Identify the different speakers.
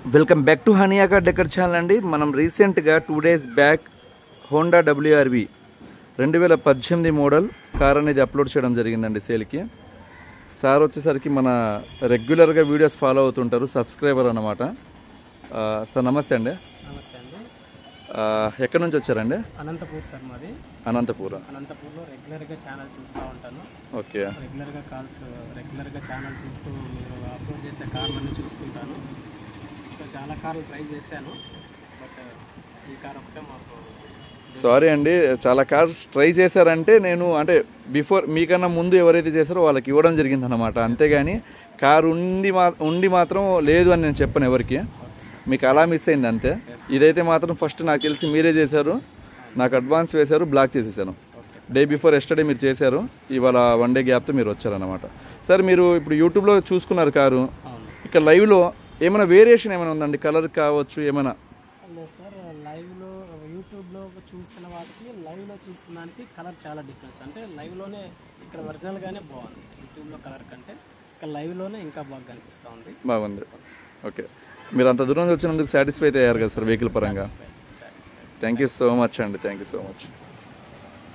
Speaker 1: Welcome back to హనియాకా decor channel అండి. మనం రీసెంట్గా 2 days back Honda WRV 2018 model car అనేది అప్లోడ్ చేయడం జరిగిందండి సేల్కి. సార్ వచ్చేసరికి మన రెగ్యులర్గా వీడియోస్ ఫాలో అవుతుంటారు, సబ్స్క్రైబర్ అన్నమాట. సార్ నమస్తే అండి.
Speaker 2: నమస్తే అండి.
Speaker 1: ఎక్కడి నుంచి వచ్చారండి?
Speaker 2: అనంతపూర్ సార్ మాది. అనంతపూర్లో రెగ్యులర్గా ఛానల్ చూస్తూ ఉంటాను.
Speaker 1: ఓకే.
Speaker 2: రెగ్యులర్గా ఛానల్ చూస్తూ మీరు అప్లోడ్ చేసే కార్లన్నీ చూస్తుంటాను. సో చాలా కార్లు ట్రై చేశాను, బట్ ఈ కార్ ఒకటే మాకు.
Speaker 1: సారీ అండి, చాలా కార్స్ ట్రై చేశారంటే నేను అంటే బిఫోర్ మీకన్నా ముందు ఎవరైతే చేశారో వాళ్ళకి ఇవ్వడం జరిగిందన్నమాట. అంతేగాని కారు ఉండి మాత్రం లేదు అని నేను చెప్పను ఎవరికి. మీకు అలా మిస్ అయింది అంతే. ఇదైతే మాత్రం ఫస్ట్ నాకు తెలిసి మీరే చేశారు, నాకు అడ్వాన్స్ వేశారు, బ్లాక్ చేసేసాను. డే బిఫోర్ ఎస్టర్డే మీరు చేశారు, ఇవాళ 1 day గ్యాప్తో మీరు వచ్చారన్నమాట. సార్ మీరు ఇప్పుడు యూట్యూబ్లో చూసుకున్నారు కారు, ఇక్కడ లైవ్లో ఏమైనా వేరియేషన్ ఏమైనా ఉందండి? కలర్ కావచ్చు ఏమైనా?
Speaker 2: లేదు సార్, లైవ్లో యూట్యూబ్లో చూసిన వాటికి లైవ్లో చూసిన దానికి కలర్ చాలా డిఫరెన్స్. అంటే లైవ్లోనే ఇక్కడ ఒరిజినల్గానే బాగుంది, యూట్యూబ్లో కలర్ కంటే ఇక్కడ లైవ్లోనే ఇంకా బాగా కనిపిస్తూ ఉంది.
Speaker 1: బాగుంది. ఓకే, మీరు అంత దూరం నుంచి వచ్చినందుకు సాటిస్ఫై అయ్యారు కదా సార్ వెహికల్ పరంగా? థ్యాంక్ యూ సో మచ్ అండి, థ్యాంక్ యూ సో మచ్.